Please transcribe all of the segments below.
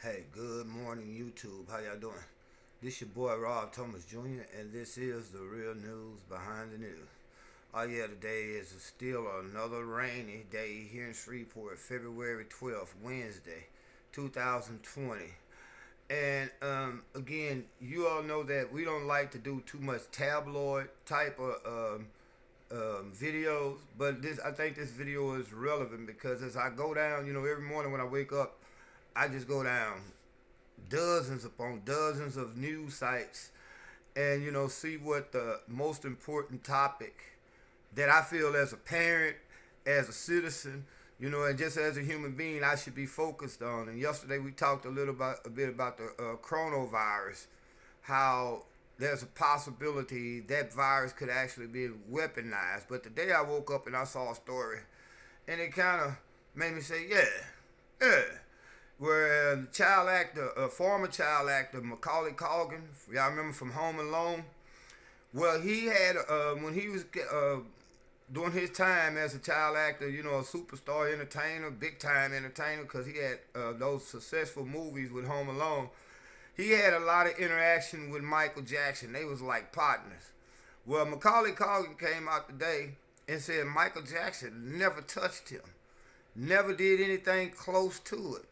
Hey, good morning, YouTube. How y'all doing? This your boy Rob Thomas Jr. and this is the real news behind the news. Oh yeah, today is still another rainy day here in Shreveport, February 12th, Wednesday, 2020. And again, you all know that we don't like to do too much tabloid type of videos, but I think this video is relevant because as I go down, every morning when I wake up, I just go down dozens upon dozens of news sites and see what the most important topic that I feel as a parent, as a citizen, and just as a human being I should be focused on. And yesterday we talked a bit about the coronavirus, how there's a possibility that virus could actually be weaponized. But today I woke up and I saw a story and it kind of made me say, yeah, where former child actor Macaulay Culkin, y'all remember from Home Alone? Well, he had when he was during his time as a child actor, a superstar entertainer, big time entertainer, because he had those successful movies with Home Alone. He had a lot of interaction with Michael Jackson. They was like partners. Well, Macaulay Culkin came out today and said Michael Jackson never touched him, never did anything close to it.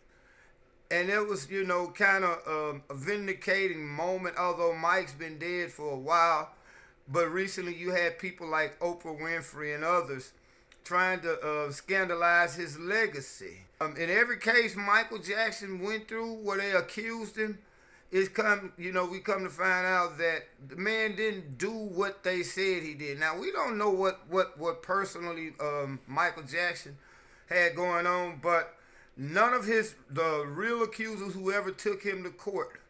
And it was, kind of a vindicating moment, although Mike's been dead for a while. But recently you had people like Oprah Winfree and others trying to scandalize his legacy. In every case Michael Jackson went through where they accused him, we come to find out that the man didn't do what they said he did. Now, we don't know what personally Michael Jackson had going on, but none of the real accusers who ever took him to court,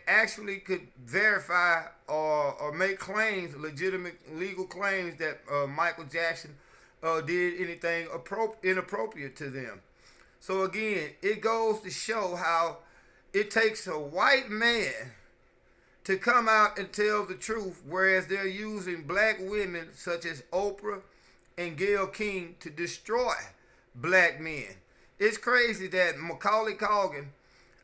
actually could verify or make claims, legitimate legal claims that Michael Jackson did anything inappropriate to them. So again, it goes to show how it takes a white man to come out and tell the truth, whereas they're using black women such as Oprah and Gayle King to destroy black men. It's crazy that Macaulay Culkin,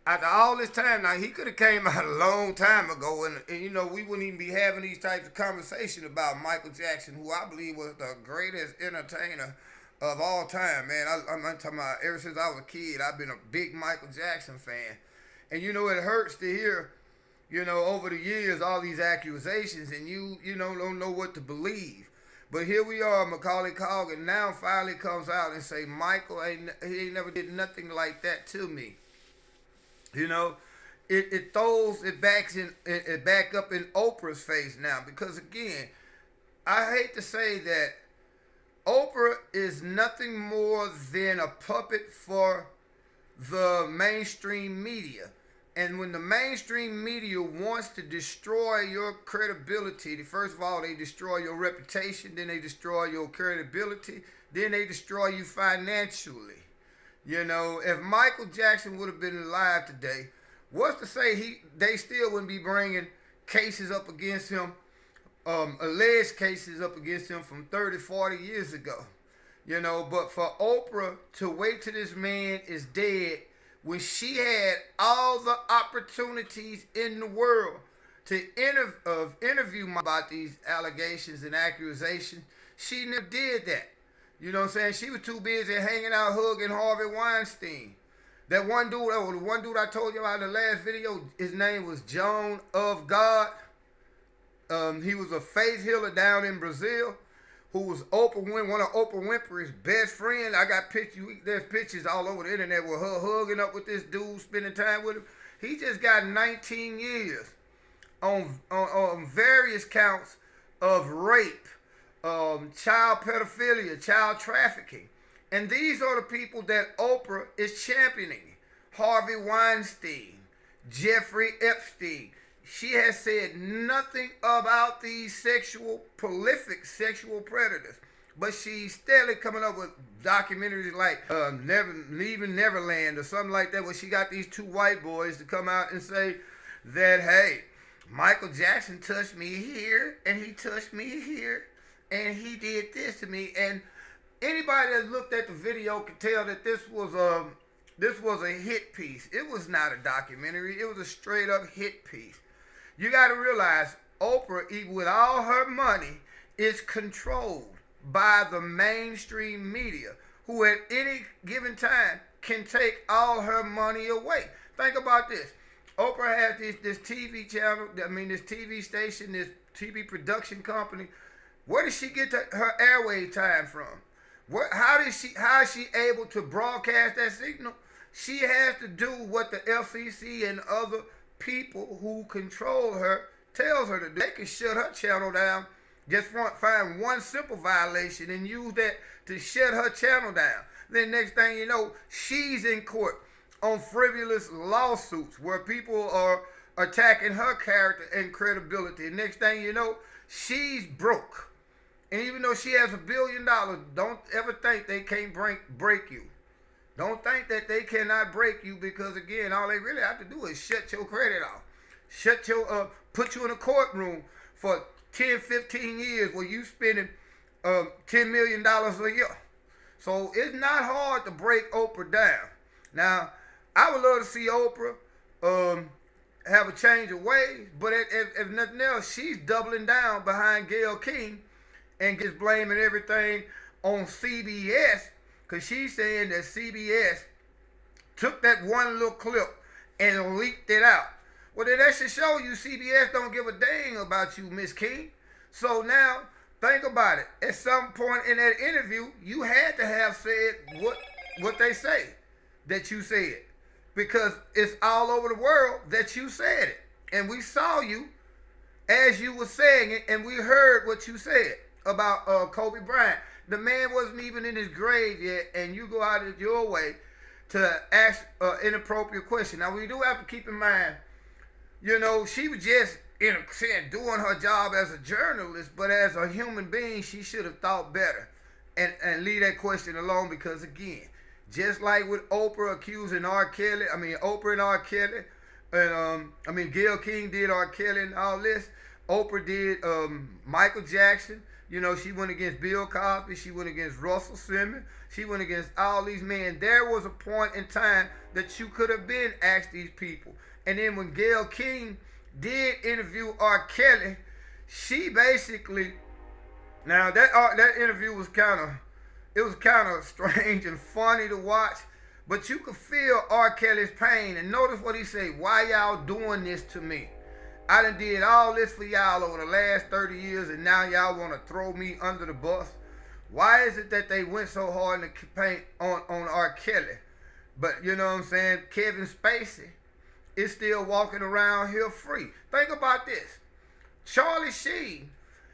after all this time, now he could have came out a long time ago, and we wouldn't even be having these types of conversations about Michael Jackson, who I believe was the greatest entertainer of all time, man. I'm talking about ever since I was a kid, I've been a big Michael Jackson fan. And it hurts to hear, over the years, all these accusations, and you don't know what to believe. But here we are, Macaulay Culkin now finally comes out and say, Michael, he ain't never did nothing like that to me. It throws it back up in Oprah's face now, because again, I hate to say that Oprah is nothing more than a puppet for the mainstream media. And when the mainstream media wants to destroy your credibility, first of all, they destroy your reputation, then they destroy your credibility, then they destroy you financially. If Michael Jackson would have been alive today, what's to say they still wouldn't be bringing cases up against him, alleged cases up against him from 30, 40 years ago. But for Oprah to wait till this man is dead, when she had all the opportunities in the world to interview about these allegations and accusations, she never did that. She was too busy hanging out, hugging Harvey Weinstein. That one dude, the one dude I told you about in the last video, his name was John of God. He was a faith healer down in Brazil, who was one of Oprah Winfrey's best friends. I got pictures. There's pictures all over the internet with her hugging up with this dude, spending time with him. He just got 19 years on various counts of rape, child pedophilia, child trafficking. And these are the people that Oprah is championing. Harvey Weinstein, Jeffrey Epstein. She has said nothing about these prolific sexual predators, but she's steadily coming up with documentaries like Leaving Neverland or something like that, where she got these two white boys to come out and say that, hey, Michael Jackson touched me here, and he touched me here, and he did this to me. And anybody that looked at the video could tell that this was This was a hit piece. It was not a documentary. It was a straight up hit piece. You got to realize Oprah, even with all her money, is controlled by the mainstream media, who at any given time can take all her money away. Think about this. Oprah has this TV channel, this TV station, this TV production company. Where does she get her airway time from? How is she able to broadcast that signal? She has to do what the FCC and other people who control her tells her to do. They can shut her channel down. Just find one simple violation and use that to shut her channel down. Then next thing you know, she's in court on frivolous lawsuits where people are attacking her character and credibility. And next thing you know, she's broke. And even though she has $1 billion, don't ever think they can't break you. Don't think that they cannot break you, because again, all they really have to do is shut your credit off. Put you in a courtroom for 10, 15 years where you spending $10 million a year. So it's not hard to break Oprah down. Now, I would love to see Oprah have a change of ways, but if nothing else, she's doubling down behind Gayle King and just blaming everything on CBS, because she's saying that CBS took that one little clip and leaked it out. Well, then that should show you CBS don't give a dang about you, Miss King. So now, think about it. At some point in that interview, you had to have said what they say that you said, because it's all over the world that you said it. And we saw you as you were saying it, and we heard what you said about Kobe Bryant. The man wasn't even in his grave yet, and you go out of your way to ask an inappropriate question. Now, we do have to keep in mind, she was just doing her job as a journalist, but as a human being, she should have thought better and leave that question alone, because again, just like with Oprah accusing Oprah and R. Kelly, and Gayle King did R. Kelly and all this. Oprah did Michael Jackson. She went against Bill Cosby. She went against Russell Simmons. She went against all these men. There was a point in time that you could have been asked these people. And then when Gayle King did interview R. Kelly, she basically, now that interview was kind of strange and funny to watch, but you could feel R. Kelly's pain. And notice what he said: "Why y'all doing this to me? I done did all this for y'all over the last 30 years, and now y'all want to throw me under the bus. Why is it that they went so hard in the campaign on R. Kelly? But you know what I'm saying? Kevin Spacey is still walking around here free. Think about this. Charlie Sheen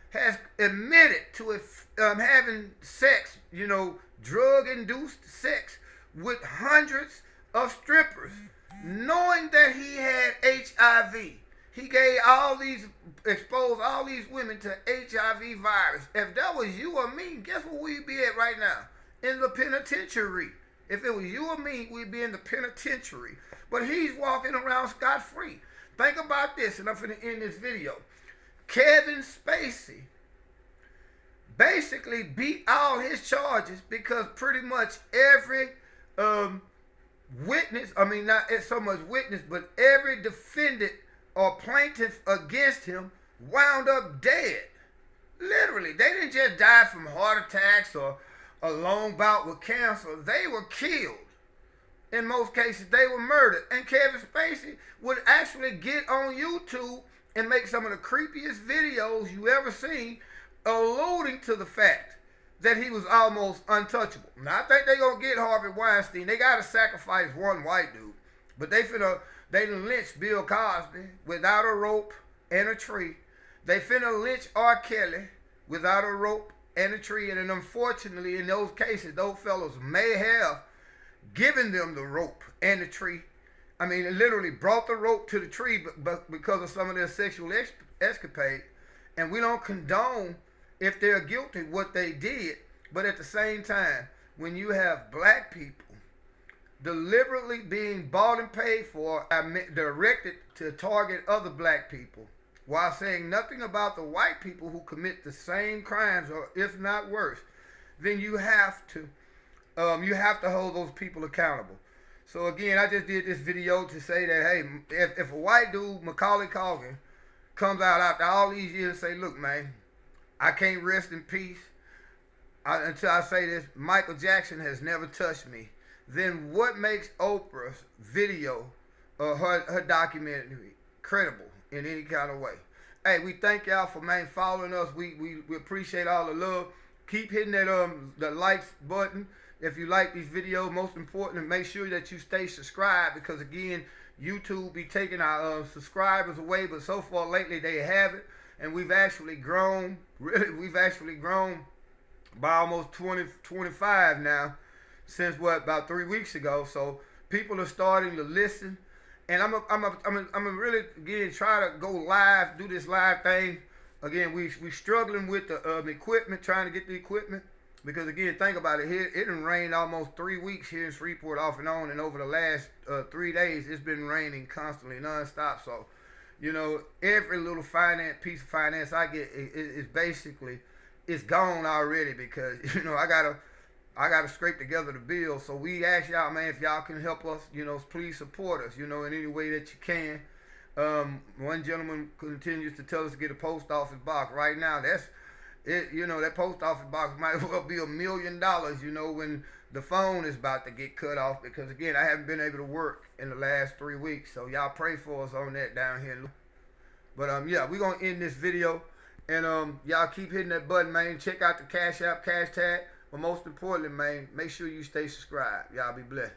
has admitted to having sex, drug-induced sex with hundreds of strippers, knowing that he had HIV. He exposed all these women to HIV virus. If that was you or me, guess where we'd be at right now? In the penitentiary. If it was you or me, we'd be in the penitentiary. But he's walking around scot-free. Think about this, and I'm going to end this video. Kevin Spacey basically beat all his charges because pretty much every witness, not so much witness, but every defendant or plaintiff against him wound up dead. Literally. They didn't just die from heart attacks or a long bout with cancer. They were killed. In most cases, they were murdered. And Kevin Spacey would actually get on YouTube and make some of the creepiest videos you ever seen, alluding to the fact that he was almost untouchable. Now, I think they're going to get Harvey Weinstein. They got to sacrifice one white dude. But they lynched Bill Cosby without a rope and a tree. They finna lynch R. Kelly without a rope and a tree. And then unfortunately, in those cases, those fellows may have given them the rope and the tree. Literally brought the rope to the tree but because of some of their sexual escapade. And we don't condone, if they're guilty, what they did. But at the same time, when you have black people deliberately being bought and paid for, directed to target other black people, while saying nothing about the white people who commit the same crimes, or if not worse, then you have to hold those people accountable. So again, I just did this video to say that, hey, if a white dude, Macaulay Culkin, comes out after all these years and say, look, man, I can't rest in peace until I say this, Michael Jackson has never touched me, then what makes Oprah's video or her documentary credible in any kind of way? Hey, we thank y'all for following us. We appreciate all the love. Keep hitting that the likes button if you like these videos. Most important, make sure that you stay subscribed, because again, YouTube be taking our subscribers away, but so far lately they haven't, and we've actually grown. Really, we've actually grown by almost 25 now, since about 3 weeks ago. So people are starting to listen, and I'm really again try to go live, do this live thing. Again, we struggling with the equipment, trying to get the equipment, because again, think about it. Here, it done rained almost 3 weeks here in Shreveport off and on, and over the last 3 days, it's been raining constantly, nonstop. So, you know, every little piece of finance I get is basically, it's gone already, because you know I gotta scrape together the bill. So we ask y'all, man, if y'all can help us, you know, please support us, you know, in any way that you can. One gentleman continues to tell us to get a post office box. Right now, that's it. You know, that post office box might well be $1 million, you know, when the phone is about to get cut off, because again, I haven't been able to work in the last 3 weeks. So y'all pray for us on that down here. But yeah, we're gonna end this video, and y'all keep hitting that button, man. Check out the Cash App, cash tag, but most importantly, man, make sure you stay subscribed. Y'all be blessed.